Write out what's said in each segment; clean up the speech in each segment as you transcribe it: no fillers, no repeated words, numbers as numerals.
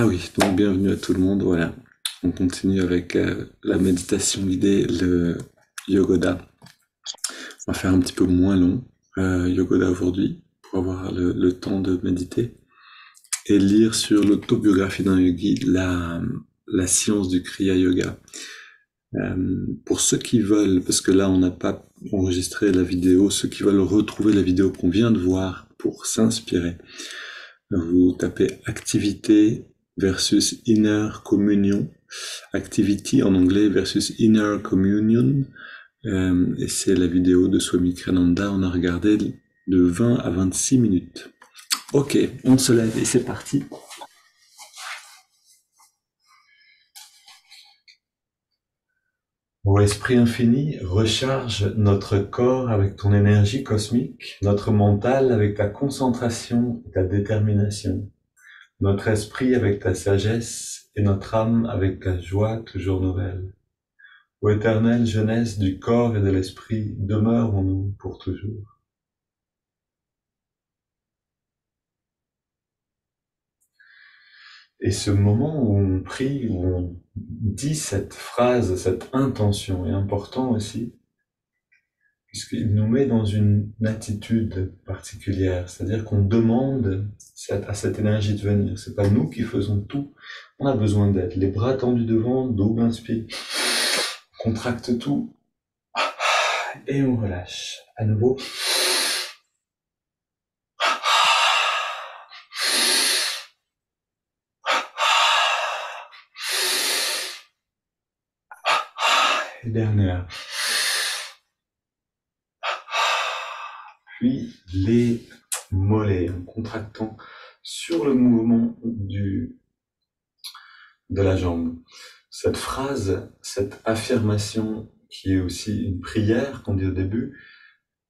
Ah oui, donc bienvenue à tout le monde. Voilà, on continue avec la méditation guidée, le Yogoda. On va faire un petit peu moins long Yogoda aujourd'hui pour avoir le temps de méditer et lire sur l'autobiographie d'un yogi, la science du Kriya Yoga. Pour ceux qui veulent, parce que là on n'a pas enregistré la vidéo, ceux qui veulent retrouver la vidéo qu'on vient de voir pour s'inspirer, vous tapez activité versus inner communion, activity en anglais versus inner communion, et c'est la vidéo de Swami Krananda. On a regardé de 20 à 26 minutes. Ok, on se lève et c'est parti. Ô Esprit infini, recharge notre corps avec ton énergie cosmique, notre mental avec ta concentration et ta détermination, notre esprit avec ta sagesse et notre âme avec ta joie toujours nouvelle. Ô éternelle jeunesse du corps et de l'esprit, demeure en nous pour toujours. Et ce moment où on prie, où on dit cette phrase, cette intention est important aussi, puisqu'il nous met dans une attitude particulière, c'est-à-dire qu'on demande à cette énergie de venir. C'est pas nous qui faisons tout, on a besoin d'aide. Les bras tendus devant, double inspire, on contracte tout, et on relâche. À nouveau. Et dernière. Puis les mollets, en contractant sur le mouvement de la jambe. Cette phrase, cette affirmation qui est aussi une prière qu'on dit au début,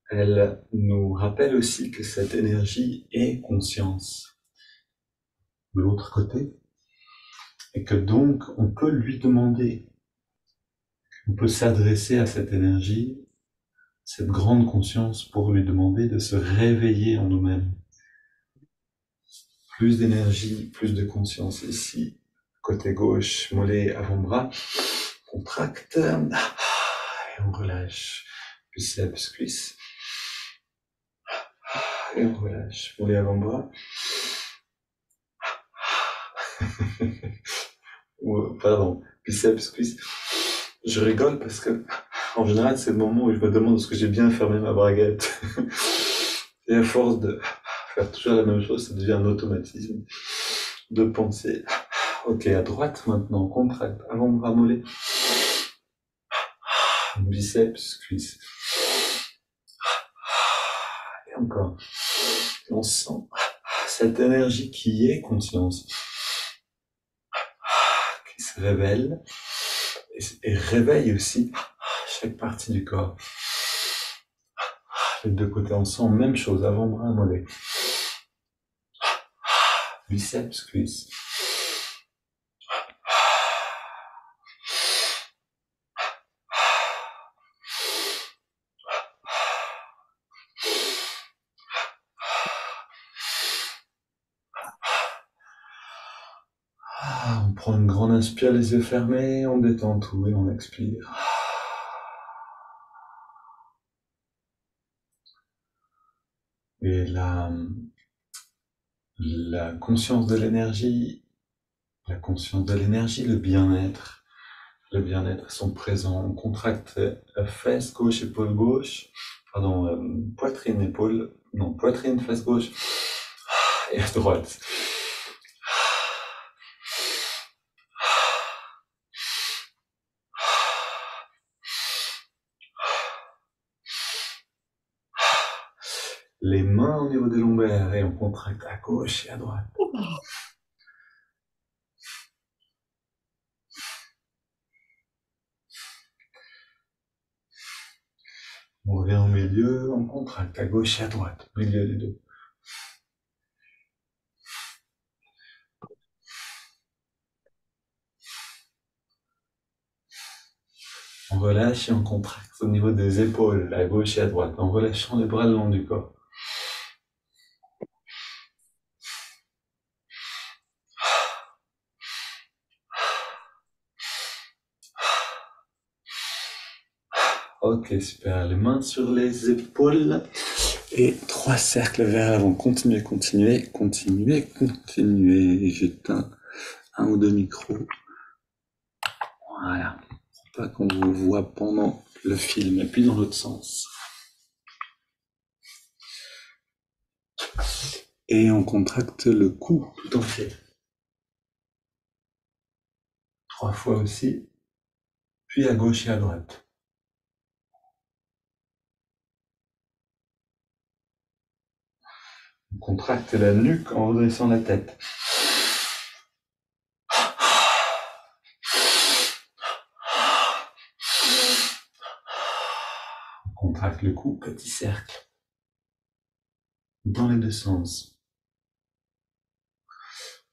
elle nous rappelle aussi que cette énergie est conscience de l'autre côté et que donc on peut lui demander, on peut s'adresser à cette énergie, cette grande conscience pour lui demander de se réveiller en nous-mêmes. Plus d'énergie, plus de conscience ici. Côté gauche, mollet, avant-bras, contracte, et on relâche. Biceps, cuisse, et on relâche. Mollet, avant-bras. Pardon, biceps, cuisse. Je rigole parce que, en général, c'est le moment où je me demande est-ce que j'ai bien fermé ma braguette. Et à force de faire toujours la même chose, ça devient un automatisme de penser. Ok, à droite maintenant, contracte, avant-bras, mollet. Biceps, cuisse. Et encore. On sent cette énergie qui est conscience, qui se révèle et réveille aussi chaque partie du corps. Les deux côtés ensemble, même chose, avant-bras, mollet. Biceps, cuisse. On prend une grande inspire, les yeux fermés, on détend tout et on expire. Et la conscience de l'énergie, le bien-être sont présents. On contracte fesse gauche, épaule gauche, poitrine, épaule, non, poitrine, fesse gauche, et à droite. Les mains au niveau des lombaires et on contracte à gauche et à droite. On revient au milieu, on contracte à gauche et à droite, au milieu des deux. On relâche et on contracte au niveau des épaules, à gauche et à droite, en relâchant les bras le long du corps. Ok, super. Les mains sur les épaules. Et 3 cercles vers l'avant. Continuez, continuez, continuez, continuez. J'éteins un ou deux micros. Voilà. Pour pas qu'on vous voit pendant le film. Et puis dans l'autre sens. Et on contracte le cou tout entier. 3 fois aussi. Puis à gauche et à droite. On contracte la nuque en redressant la tête. On contracte le cou, petit cercle. Dans les deux sens.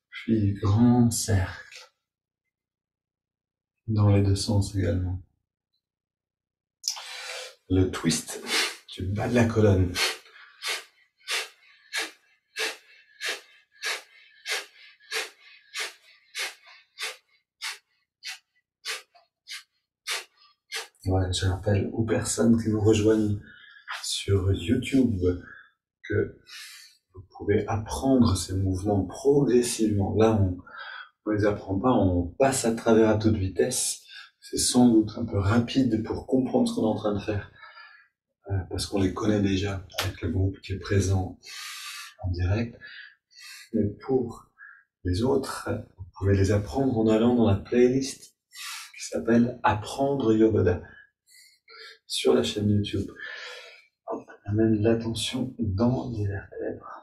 Puis grand cercle. Dans les deux sens également. Le twist du bas de la colonne. Ouais, je rappelle aux personnes qui nous rejoignent sur YouTube que vous pouvez apprendre ces mouvements progressivement. Là, on les apprend pas, on passe à travers à toute vitesse. C'est sans doute un peu rapide pour comprendre ce qu'on est en train de faire, parce qu'on les connaît déjà avec le groupe qui est présent en direct. Mais pour les autres, vous pouvez les apprendre en allant dans la playlist qui s'appelle Apprendre Yogoda sur la chaîne YouTube. Hop, on amène l'attention dans les vertèbres.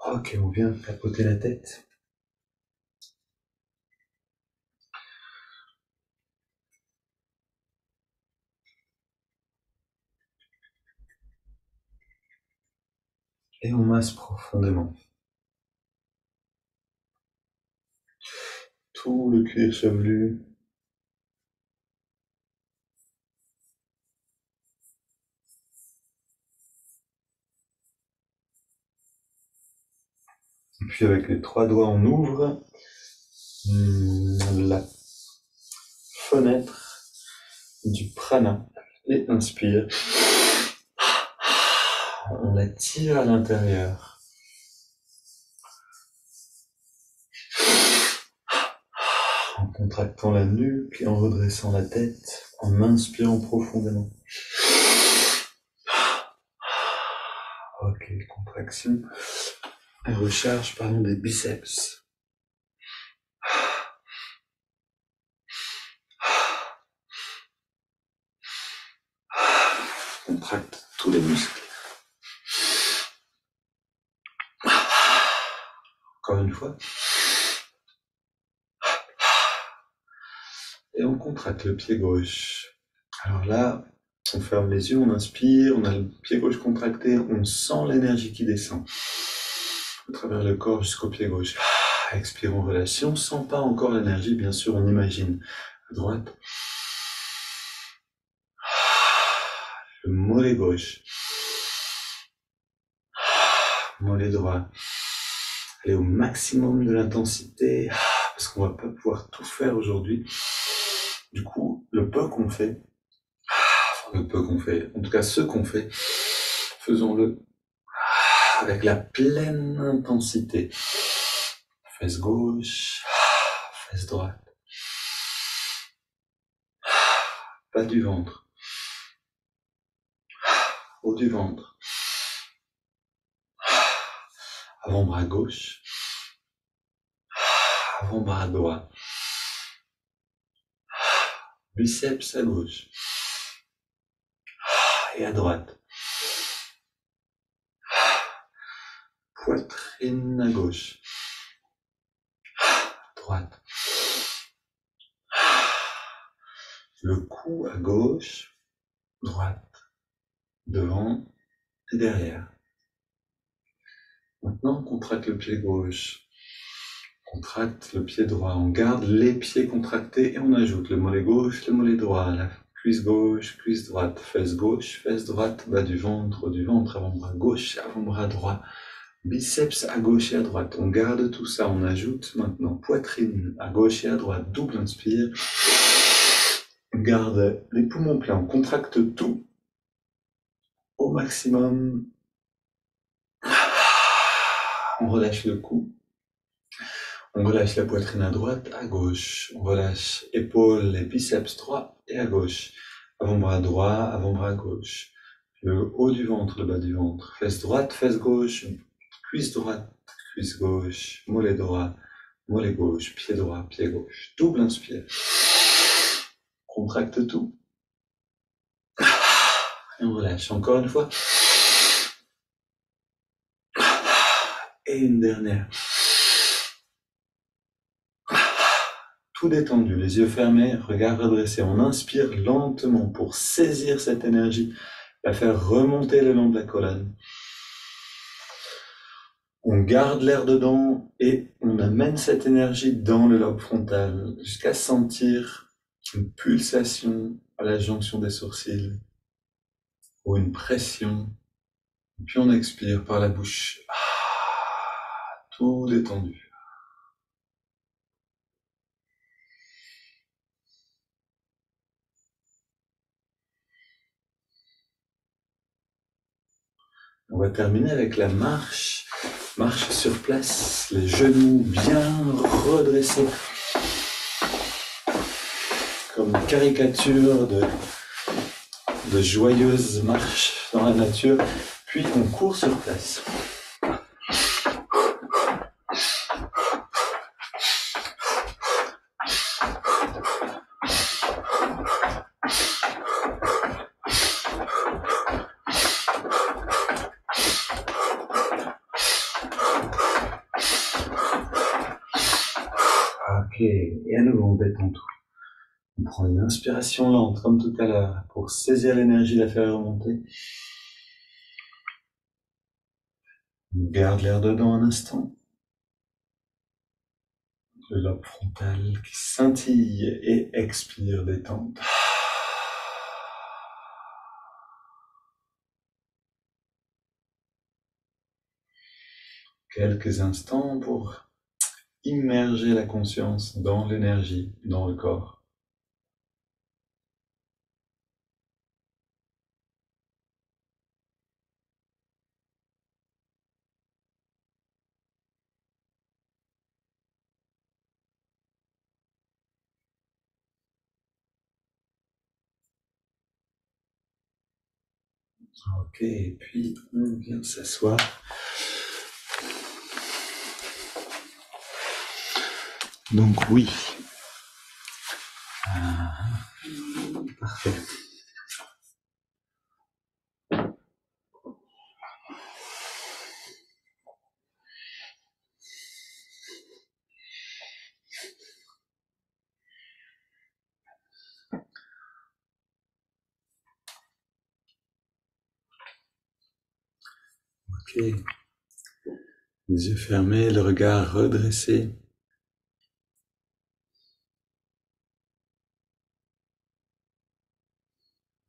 Ok, on vient tapoter la tête. Et on masse profondément. Tout le cuir chevelu. Et puis avec les 3 doigts, on ouvre la fenêtre du prana et inspire. On la tire à l'intérieur. En contractant la nuque et en redressant la tête, en inspirant profondément. Ok, contraction. Et recharge, des biceps. Contracte tous les muscles. Encore une fois. Et on contracte le pied gauche. Alors là, on ferme les yeux, on inspire, on a le pied gauche contracté, on sent l'énergie qui descend à travers le corps jusqu'au pied gauche. Expire, on relâche. Si on ne sent pas encore l'énergie, bien sûr, on imagine. À droite. Le mollet gauche. Mollet droit. Aller au maximum de l'intensité, parce qu'on va pas pouvoir tout faire aujourd'hui. Du coup, le peu qu'on fait, en tout cas ce qu'on fait, faisons-le avec la pleine intensité. Fesse gauche, fesse droite. Bas du ventre. Haut du ventre. Avant-bras gauche. Avant-bras droit. Biceps à gauche. Et à droite. Poitrine à gauche. Droite. Le cou à gauche. Droite. Devant et derrière. Maintenant, on contracte le pied gauche. contracte le pied droit, on garde les pieds contractés et on ajoute le mollet gauche, le mollet droit, la cuisse gauche, cuisse droite, fesse gauche, fesse droite, bas du ventre, avant-bras gauche, avant-bras droit, biceps à gauche et à droite. On garde tout ça, on ajoute maintenant poitrine à gauche et à droite, double inspire. On garde les poumons pleins, on contracte tout au maximum. On relâche le cou. On relâche la poitrine à droite, à gauche. On relâche épaules et biceps droit et à gauche. Avant-bras droit, avant-bras gauche. Le haut du ventre, le bas du ventre. Fesse droite, fesse gauche. Cuisse droite, cuisse gauche. Mollet droit, mollet gauche. Pied droit, pied gauche. Double inspire. Contracte tout. Et on relâche. Encore une fois. Et une dernière. Tout détendu, les yeux fermés, regard redressé. On inspire lentement pour saisir cette énergie, la faire remonter le long de la colonne. On garde l'air dedans et on amène cette énergie dans le lobe frontal jusqu'à sentir une pulsation à la jonction des sourcils ou une pression. Puis on expire par la bouche. Tout détendu. On va terminer avec la marche. Marche sur place, les genoux bien redressés. Comme une caricature de joyeuse marche dans la nature. Puis on court sur place. Ok, et à nouveau on détend tout. On prend une inspiration lente, comme tout à l'heure, pour saisir l'énergie, la faire remonter. On garde l'air dedans un instant. Le lobe frontal qui scintille et expire détente. Quelques instants pour immerger la conscience dans l'énergie, dans le corps. Ok, et puis on vient s'asseoir. Donc oui. Parfait. Ok. Les yeux fermés, le regard redressé.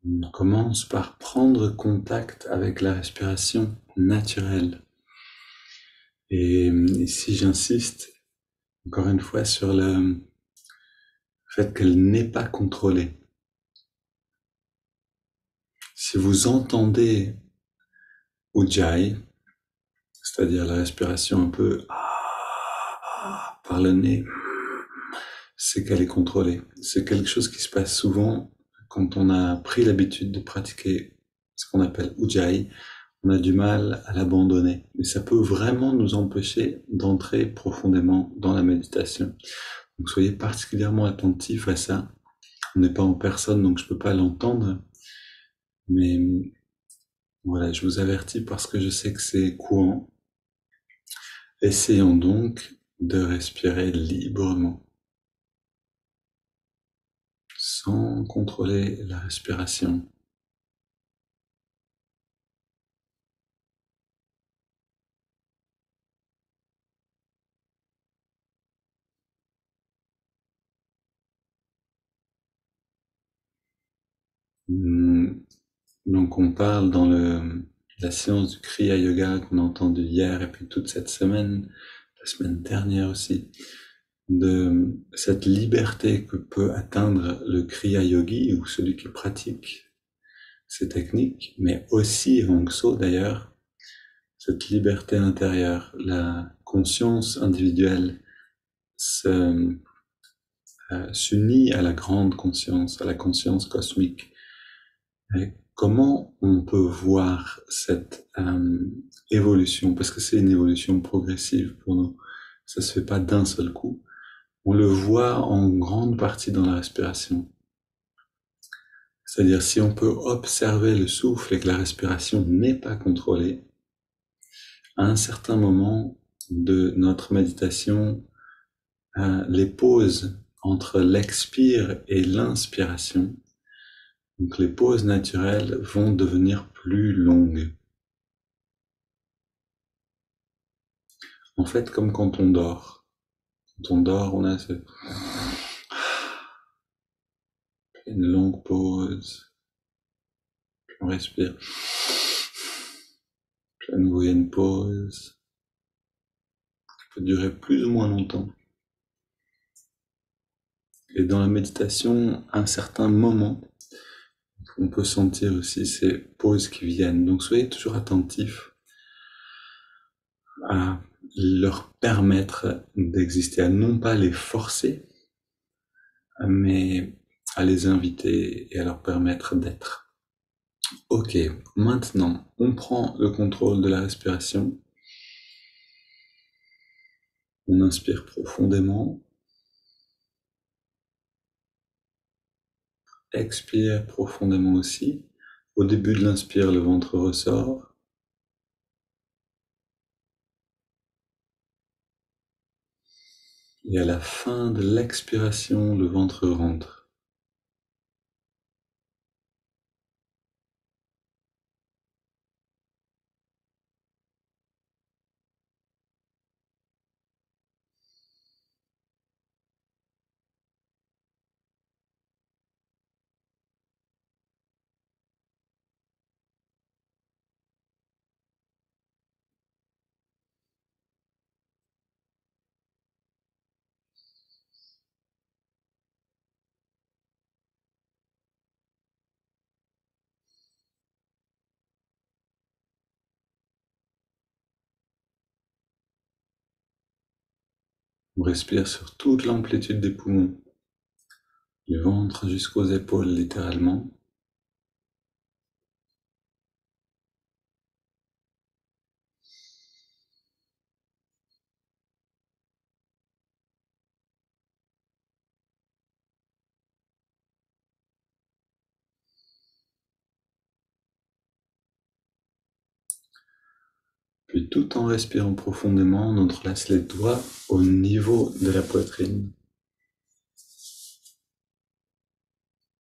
On commence par prendre contact avec la respiration naturelle. Et ici, j'insiste encore une fois sur le fait qu'elle n'est pas contrôlée. Si vous entendez Ujjayi, c'est-à-dire la respiration un peu par le nez, c'est qu'elle est contrôlée. C'est quelque chose qui se passe souvent quand on a pris l'habitude de pratiquer ce qu'on appelle Ujjayi. On a du mal à l'abandonner. Mais ça peut vraiment nous empêcher d'entrer profondément dans la méditation. Donc soyez particulièrement attentifs à ça. On n'est pas en personne, donc je ne peux pas l'entendre. Mais voilà, je vous avertis parce que je sais que c'est courant. Essayons donc de respirer librement, sans contrôler la respiration. Donc on parle dans la séance du Kriya Yoga qu'on a entendu hier et puis toute cette semaine, la semaine dernière aussi, de cette liberté que peut atteindre le Kriya Yogi ou celui qui pratique ces techniques, mais aussi Hongso d'ailleurs, cette liberté intérieure, la conscience individuelle s'unit à la grande conscience, à la conscience cosmique. Et comment on peut voir cette évolution, parce que c'est une évolution progressive pour nous, ça se fait pas d'un seul coup. On le voit en grande partie dans la respiration. C'est-à-dire si on peut observer le souffle et que la respiration n'est pas contrôlée, à un certain moment de notre méditation, les pauses entre l'expire et l'inspiration, donc les pauses naturelles vont devenir plus longues. En fait, comme quand on dort. Quand on dort, on a une longue pause, puis on respire, puis à nouveau il y a une pause, qui peut durer plus ou moins longtemps. Et dans la méditation, à un certain moment, on peut sentir aussi ces pauses qui viennent. Donc soyez toujours attentifs à leur permettre d'exister, à non pas les forcer, mais à les inviter et à leur permettre d'être. Ok, maintenant, on prend le contrôle de la respiration. On inspire profondément. Expire profondément aussi. Au début de l'inspire, le ventre ressort. Et à la fin de l'expiration, le ventre rentre. On respire sur toute l'amplitude des poumons, du ventre jusqu'aux épaules littéralement. Puis tout en respirant profondément, on entrelace les doigts au niveau de la poitrine.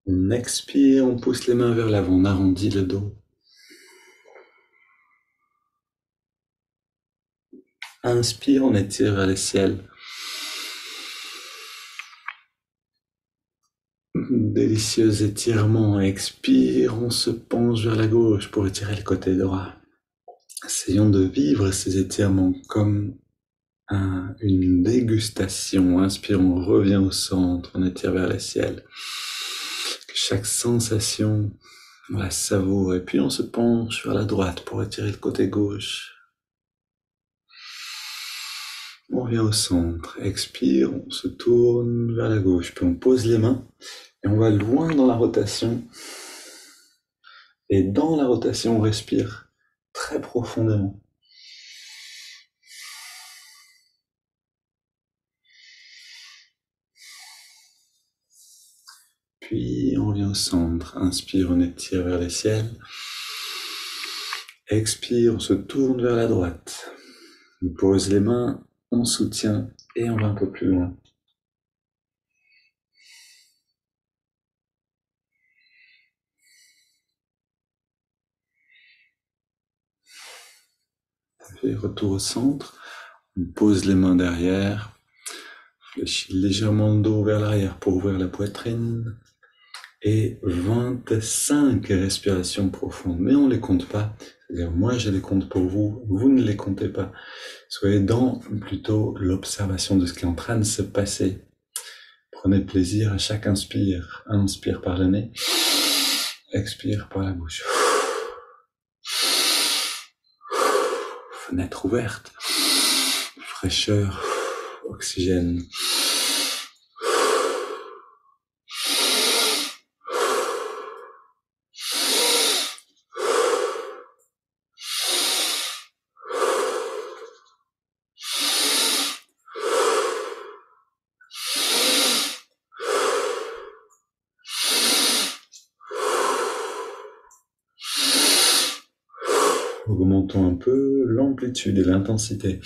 On expire, on pousse les mains vers l'avant, on arrondit le dos. Inspire, on étire vers le ciel. Délicieux étirement. Expire, on se penche vers la gauche pour étirer le côté droit. Essayons de vivre ces étirements comme une dégustation. Inspire, on revient au centre, on étire vers le ciel. Chaque sensation, on la savoure. Et puis on se penche vers la droite pour étirer le côté gauche. On revient au centre. Expire, on se tourne vers la gauche. Puis on pose les mains et on va loin dans la rotation. Et dans la rotation, on respire très profondément. Puis on revient au centre. Inspire, on étire vers le ciel. Expire, on se tourne vers la droite. On pose les mains, on soutient et on va un peu plus loin. Puis retour au centre. On pose les mains derrière. Fléchis légèrement le dos vers l'arrière pour ouvrir la poitrine. et 25 respirations profondes. Mais on ne les compte pas. C'est-à-dire, moi, je les compte pour vous, vous ne les comptez pas. Soyez dans plutôt l'observation de ce qui est en train de se passer. Prenez plaisir à chaque inspire. Inspire par le nez, expire par la bouche. Fenêtre ouverte, fraîcheur, oxygène. Augmentons un peu l'amplitude et l'intensité.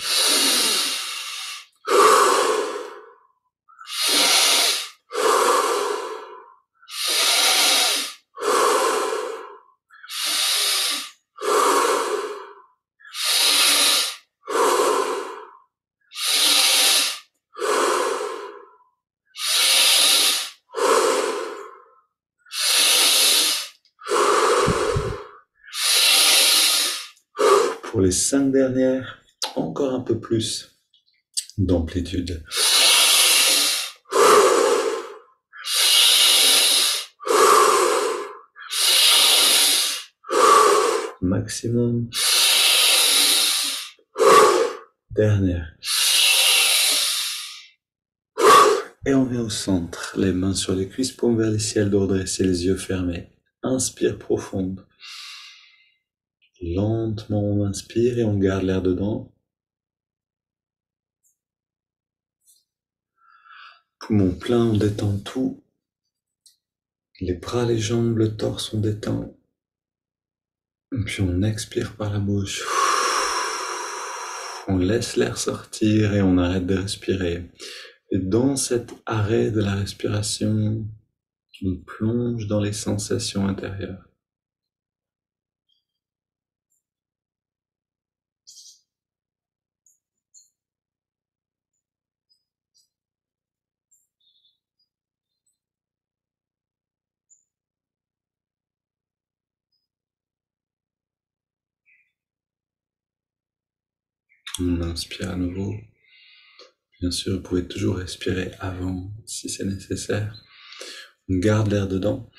Pour les 5 dernières, encore un peu plus d'amplitude. Maximum. Dernière. Et on vient au centre, les mains sur les cuisses, paumes vers le ciel, dos redressé, les yeux fermés. Inspire profonde. Lentement, on inspire et on garde l'air dedans. Poumon plein, on détend tout. Les bras, les jambes, le torse, on détend. Et puis on expire par la bouche. On laisse l'air sortir et on arrête de respirer. Et dans cet arrêt de la respiration, on plonge dans les sensations intérieures. On inspire à nouveau. Bien sûr, vous pouvez toujours respirer avant si c'est nécessaire. On garde l'air dedans.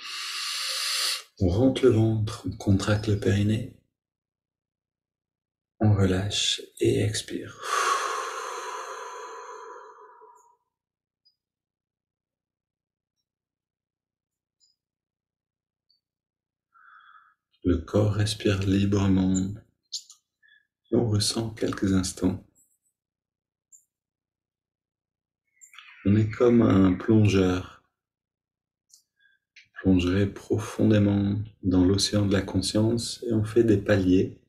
On rentre le ventre, on contracte le périnée. On relâche et expire. Le corps respire librement. Et on ressent quelques instants. On est comme un plongeur. On plongerait profondément dans l'océan de la conscience et on fait des paliers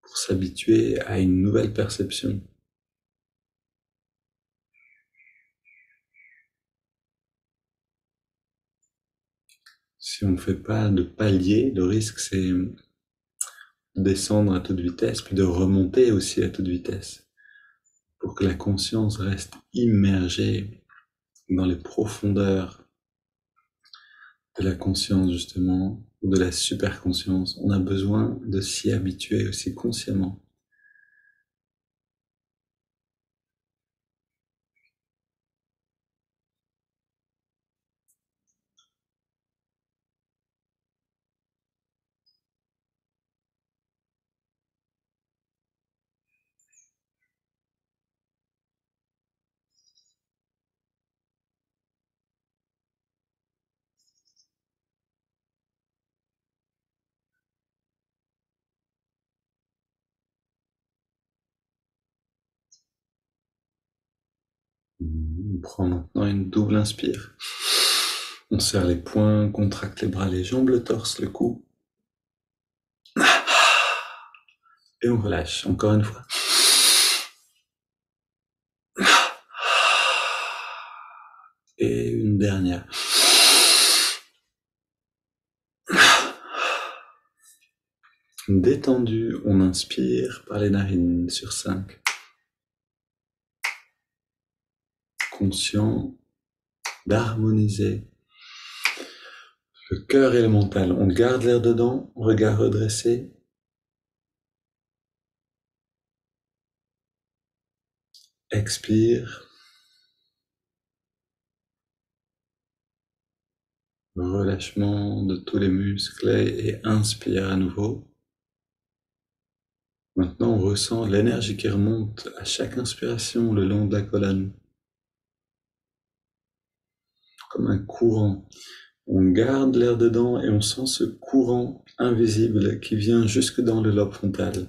pour s'habituer à une nouvelle perception. Si on ne fait pas de paliers, le risque c'est de descendre à toute vitesse, puis de remonter aussi à toute vitesse, pour que la conscience reste immergée dans les profondeurs de la conscience justement, ou de la superconscience. On a besoin de s'y habituer aussi consciemment. On prend maintenant une double inspire. On serre les poings, on contracte les bras, les jambes, le torse, le cou. Et on relâche, encore une fois. Et une dernière. Détendu, on inspire par les narines sur 5. Conscient d'harmoniser Le cœur et le mental. On garde l'air dedans, regard redressé. Expire. Relâchement de tous les muscles et inspire à nouveau. Maintenant, on ressent l'énergie qui remonte à chaque inspiration le long de la colonne, comme un courant. On garde l'air dedans et on sent ce courant invisible qui vient jusque dans le lobe frontal.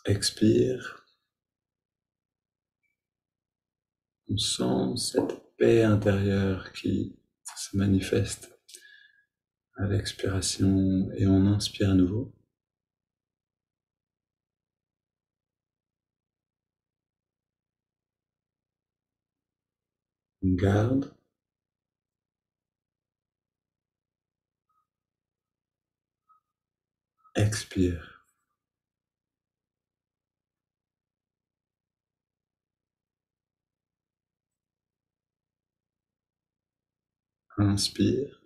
Expire. On sent cette paix intérieure qui se manifeste à l'expiration et on inspire à nouveau. On garde. Expire. Inspire.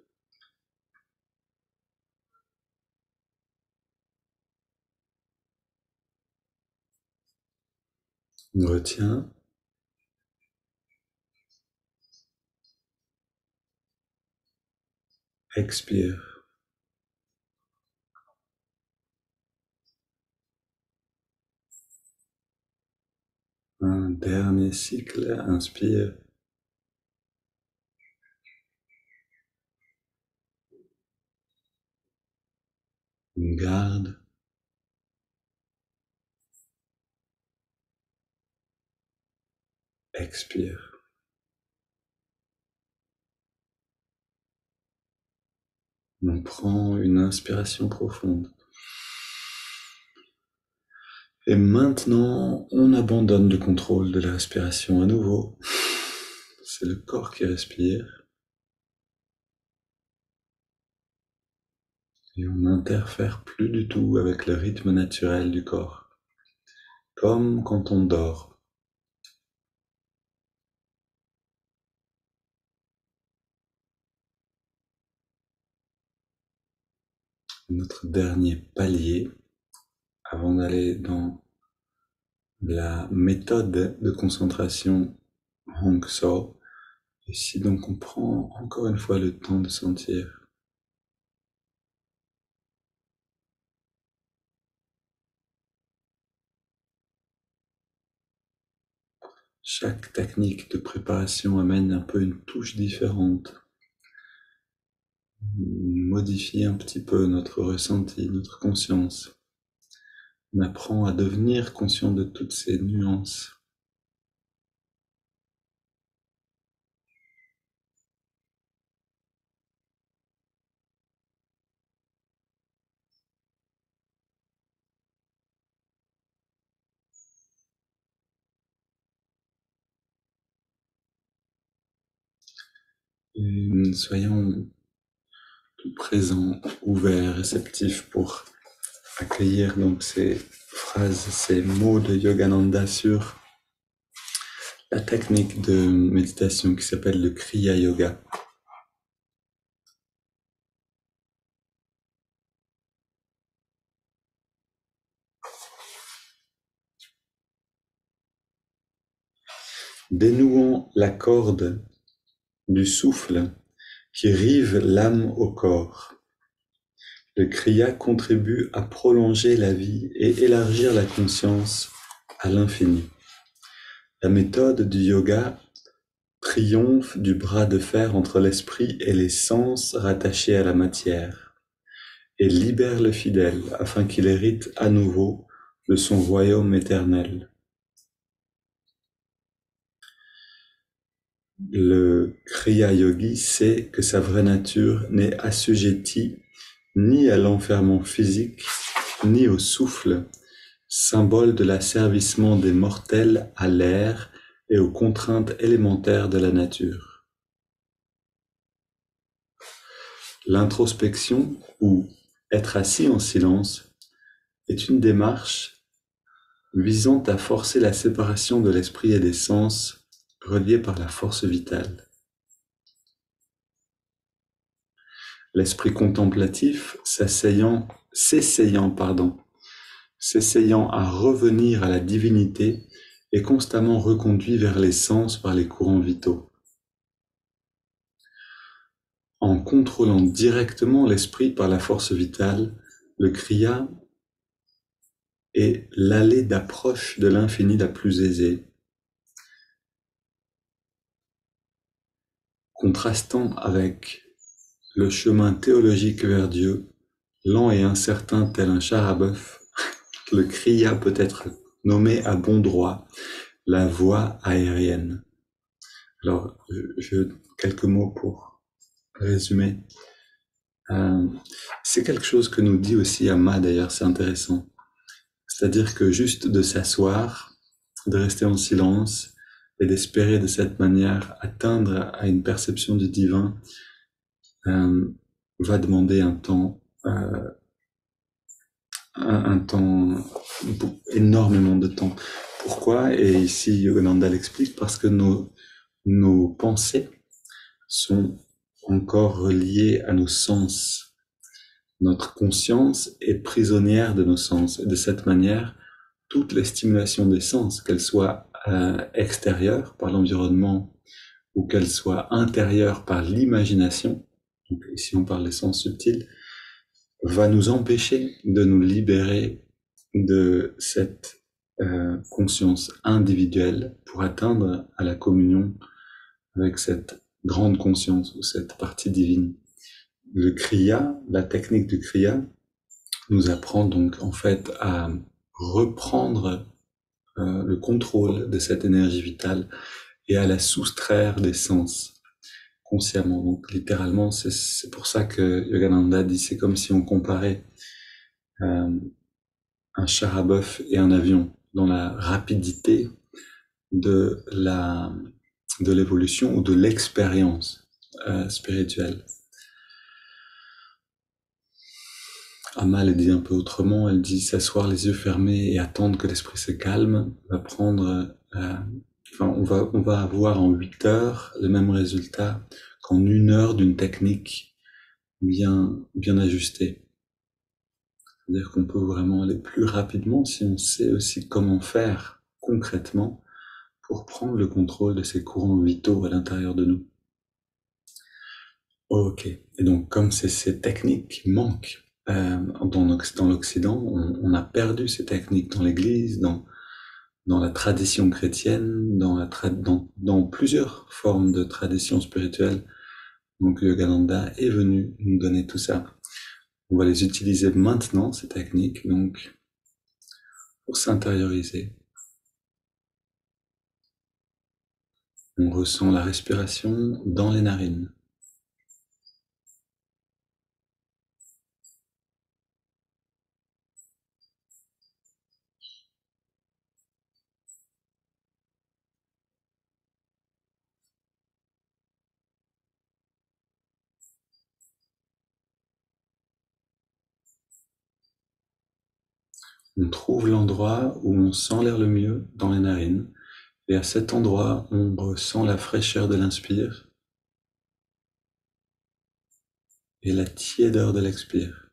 On retient. Expire. Un dernier cycle. Inspire. On garde. Expire. On prend une inspiration profonde. Et maintenant, on abandonne le contrôle de la respiration à nouveau. C'est le corps qui respire. Et on n'interfère plus du tout avec le rythme naturel du corps. Comme quand on dort. Notre dernier palier, avant d'aller dans la méthode de concentration Hong So. Ici, donc, on prend encore une fois le temps de sentir. Chaque technique de préparation amène un peu une touche différente. Modifie un petit peu notre ressenti, notre conscience. On apprend à devenir conscient de toutes ces nuances. Et soyons tout présents, ouverts, réceptifs pour accueillir donc ces phrases, ces mots de Yogananda sur la technique de méditation qui s'appelle le Kriya Yoga. Dénouons la corde du souffle qui rive l'âme au corps. Le Kriya contribue à prolonger la vie et élargir la conscience à l'infini. La méthode du yoga triomphe du bras de fer entre l'esprit et les sens rattachés à la matière, et libère le fidèle afin qu'il hérite à nouveau de son royaume éternel. Le Kriya Yogi sait que sa vraie nature n'est assujettie ni à l'enfermement physique, ni au souffle, symbole de l'asservissement des mortels à l'air et aux contraintes élémentaires de la nature. L'introspection, ou être assis en silence, est une démarche visant à forcer la séparation de l'esprit et des sens relié par la force vitale. L'esprit contemplatif s'essayant à revenir à la divinité est constamment reconduit vers les sens par les courants vitaux. En contrôlant directement l'esprit par la force vitale, le kriya est l'allée d'approche de l'infini la plus aisée, contrastant avec le chemin théologique vers Dieu, lent et incertain tel un char à bœuf. Le kriya peut être nommé à bon droit la voie aérienne. Alors, quelques mots pour résumer. C'est quelque chose que nous dit aussi Amma, d'ailleurs, c'est intéressant. C'est-à-dire que juste de s'asseoir, de rester en silence et d'espérer de cette manière atteindre à une perception du divin va demander un temps, énormément de temps. Pourquoi? Et ici, Yogananda l'explique, parce que nos pensées sont encore reliées à nos sens. Notre conscience est prisonnière de nos sens. Et de cette manière, toutes les stimulations des sens, qu'elles soient extérieures par l'environnement ou qu'elles soient intérieures par l'imagination, donc ici on parle des sens subtils, va nous empêcher de nous libérer de cette conscience individuelle pour atteindre à la communion avec cette grande conscience ou cette partie divine. Le kriya, la technique du kriya, nous apprend donc en fait à reprendre le contrôle de cette énergie vitale et à la soustraire des sens consciemment. Donc littéralement, c'est pour ça que Yogananda dit c'est comme si on comparait un char à bœuf et un avion dans la rapidité de l'évolution ou de l'expérience spirituelle. Amma le dit un peu autrement, elle dit s'asseoir les yeux fermés et attendre que l'esprit se calme va prendre, on va avoir en 8 heures le même résultat qu'en 1 heure d'une technique bien ajustée. C'est-à-dire qu'on peut vraiment aller plus rapidement si on sait aussi comment faire concrètement pour prendre le contrôle de ces courants vitaux à l'intérieur de nous. Ok. Et donc, comme ces techniques manquent dans l'Occident, on a perdu ces techniques dans l'Église, dans la tradition chrétienne, dans plusieurs formes de traditions spirituelles. Donc, Yogananda est venu nous donner tout ça. On va les utiliser maintenant, ces techniques, donc, pour s'intérioriser. On ressent la respiration dans les narines. On trouve l'endroit où on sent l'air le mieux dans les narines. Et à cet endroit, on ressent la fraîcheur de l'inspire et la tiédeur de l'expire.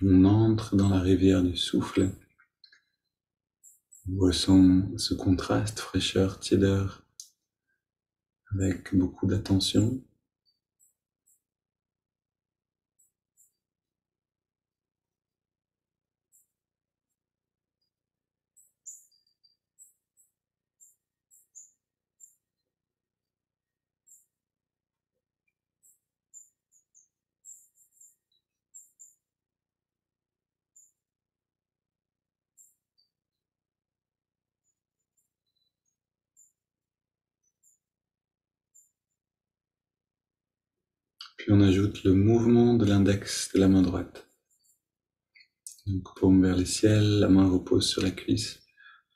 On entre dans la rivière du souffle. On ressent ce contraste fraîcheur, tiédeur, avec beaucoup d'attention. Puis on ajoute le mouvement de l'index de la main droite. Donc paume vers le ciel, la main repose sur la cuisse.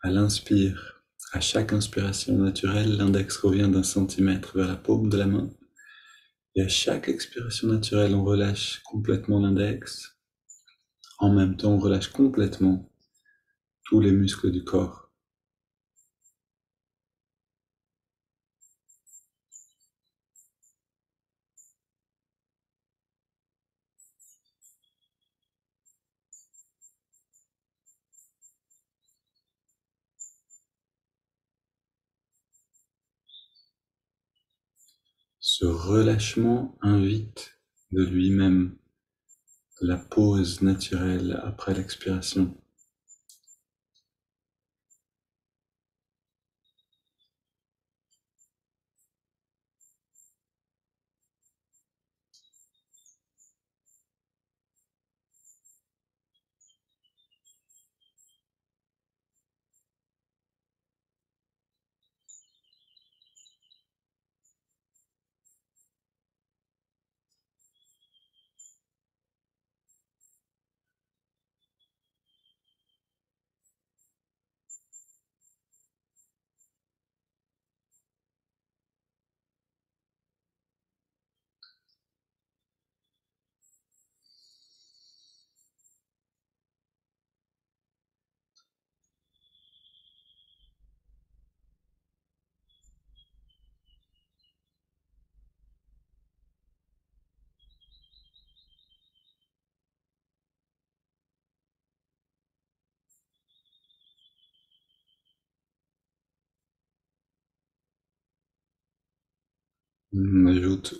À l'inspire, à chaque inspiration naturelle, l'index revient d'1 centimètre vers la paume de la main. Et à chaque expiration naturelle, on relâche complètement l'index. En même temps, on relâche complètement tous les muscles du corps. Ce relâchement invite de lui-même la pause naturelle après l'expiration.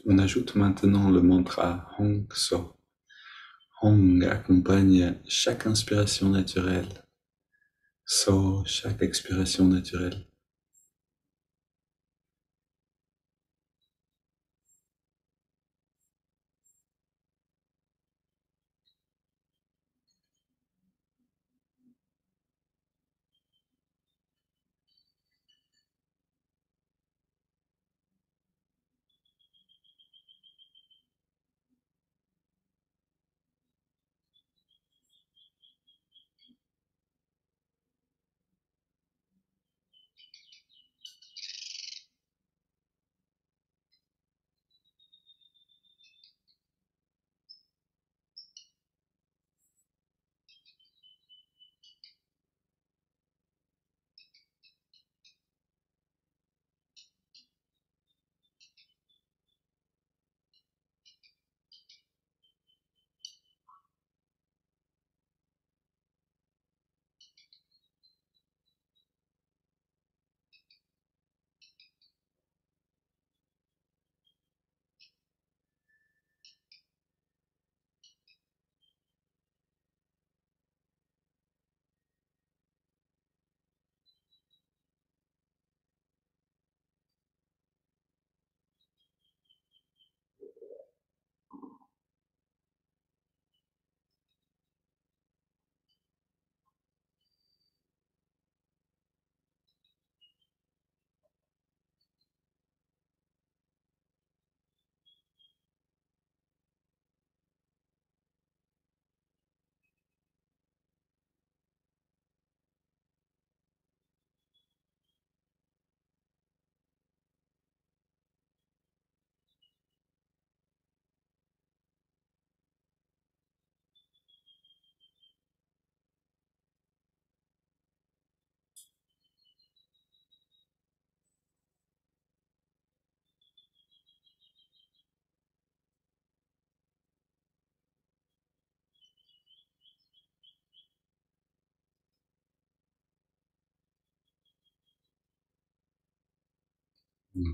On ajoute maintenant le mantra Hong So. Hong accompagne chaque inspiration naturelle. So, chaque expiration naturelle.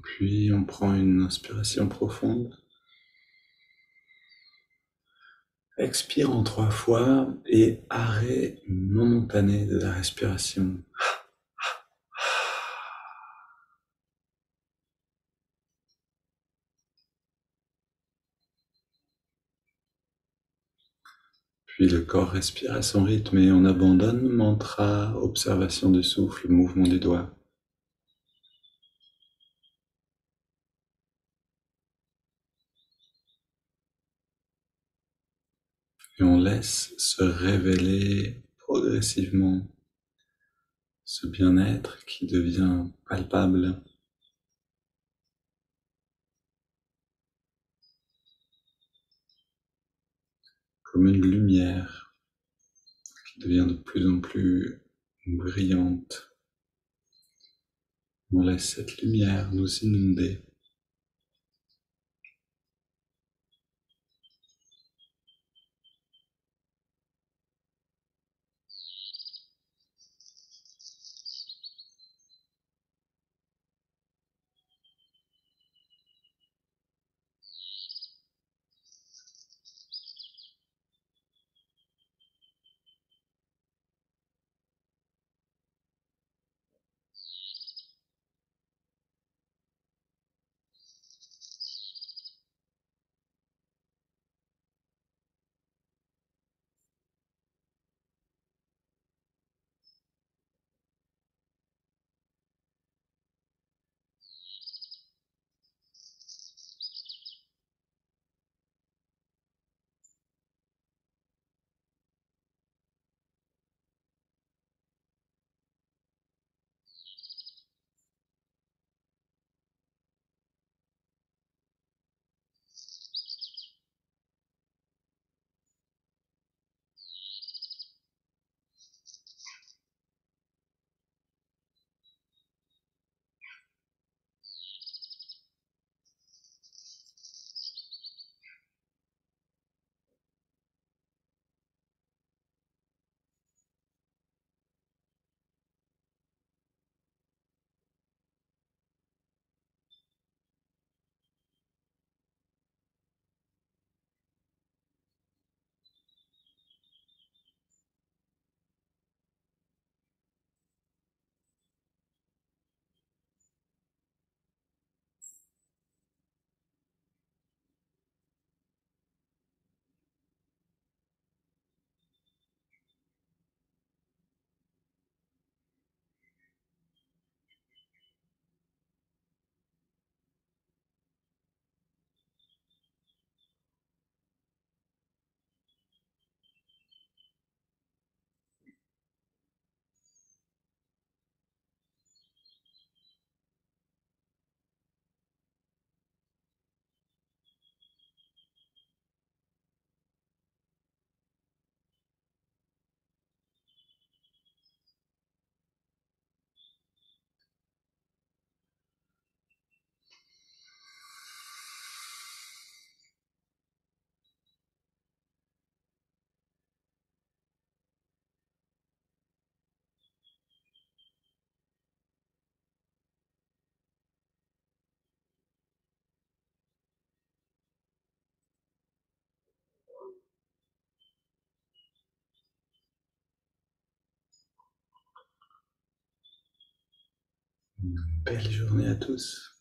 Puis on prend une inspiration profonde. Expire en 3 fois et arrêt momentané de la respiration. Puis le corps respire à son rythme et on abandonne mantra, observation du souffle, mouvement du doigt. Et on laisse se révéler progressivement ce bien-être qui devient palpable, comme une lumière qui devient de plus en plus brillante. On laisse cette lumière nous inonder. Belle journée à tous.